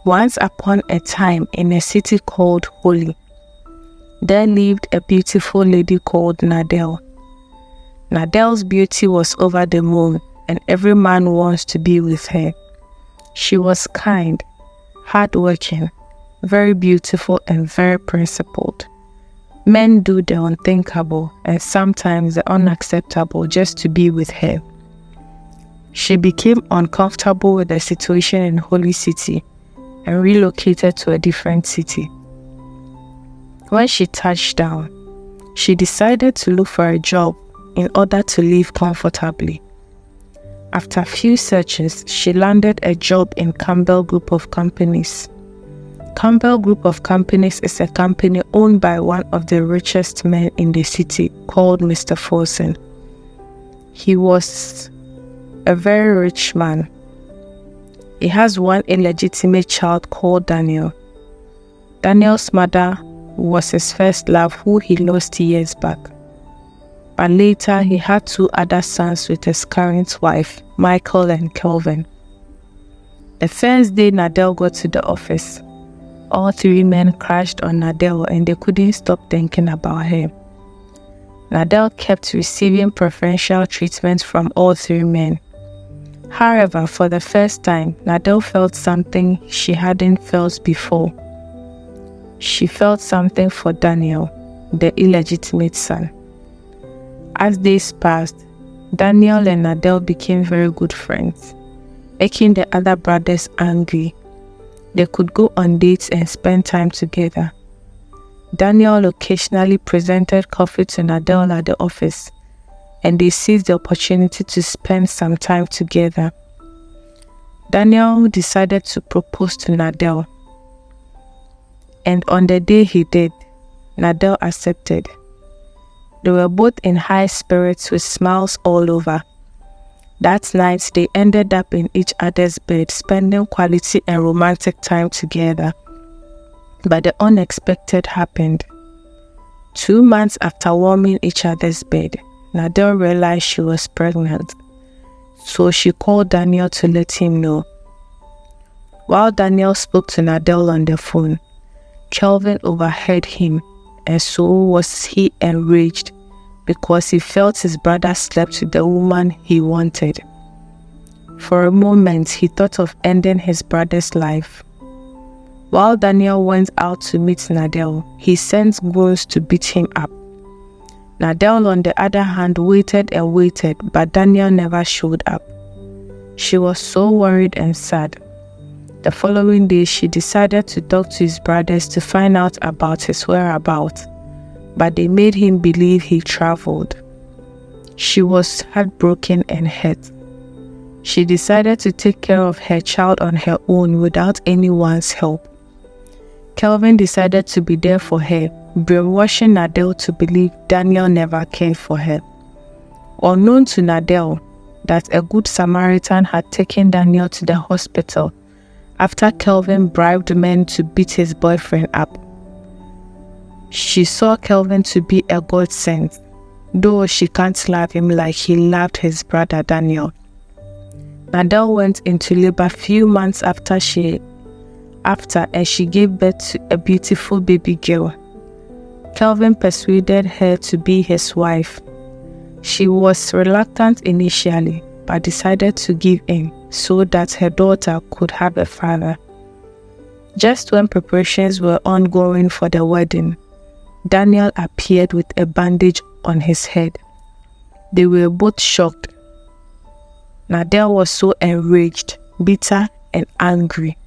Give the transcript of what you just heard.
Once upon a time, in a city called Holy, there lived a beautiful lady called Nadel. Nadel's beauty was over the moon, and every man wants to be with her. She was kind, hardworking, very beautiful, and very principled. Men do the unthinkable and sometimes the unacceptable just to be with her. She became uncomfortable with the situation in Holy City and relocated to a different city. When she touched down, she decided to look for a job in order to live comfortably. After a few searches, she landed a job in Campbell Group of Companies. Campbell Group of Companies is a company owned by one of the richest men in the city called Mr. Forsen. He was a very rich man. He has one illegitimate child called Daniel. Daniel's mother was his first love, who he lost years back. But later he had 2 other sons with his current wife, Michael and Kelvin. The first day Nadel got to the office, all 3 men crashed on Nadel and they couldn't stop thinking about her. Nadel kept receiving preferential treatment from all 3 men. However, for the first time, Nadel felt something she hadn't felt before. She felt something for Daniel, the illegitimate son. As days passed, Daniel and Nadel became very good friends, making the other brothers angry. They could go on dates and spend time together. Daniel occasionally presented coffee to Nadel at the office, and they seized the opportunity to spend some time together. Daniel decided to propose to Nadel, and on the day he did, Nadel accepted. They were both in high spirits with smiles all over. That night, they ended up in each other's bed, spending quality and romantic time together. But the unexpected happened. 2 months after warming each other's bed, Nadel realized she was pregnant, so she called Daniel to let him know. While Daniel spoke to Nadel on the phone, Kelvin overheard him, and so was he enraged because he felt his brother slept with the woman he wanted. For a moment, he thought of ending his brother's life. While Daniel went out to meet Nadel, he sent goons to beat him up. Nadel, on the other hand, waited and waited, but Daniel never showed up. She was so worried and sad. The following day, she decided to talk to his brothers to find out about his whereabouts, but they made him believe he traveled. She was heartbroken and hurt. She decided to take care of her child on her own without anyone's help. Kelvin decided to be there for her, brainwashing Nadel to believe Daniel never cared for her. Unknown to Nadel, that a good Samaritan had taken Daniel to the hospital after Kelvin bribed men to beat his boyfriend up. She saw Kelvin to be a godsend, though she can't love him like he loved his brother Daniel. Nadel went into labor a few months after and she gave birth to a beautiful baby girl. Kelvin persuaded her to be his wife. She was reluctant initially, but decided to give in so that her daughter could have a father. Just when preparations were ongoing for the wedding, Daniel appeared with a bandage on his head. They were both shocked. Nadel was so enraged, bitter, and angry.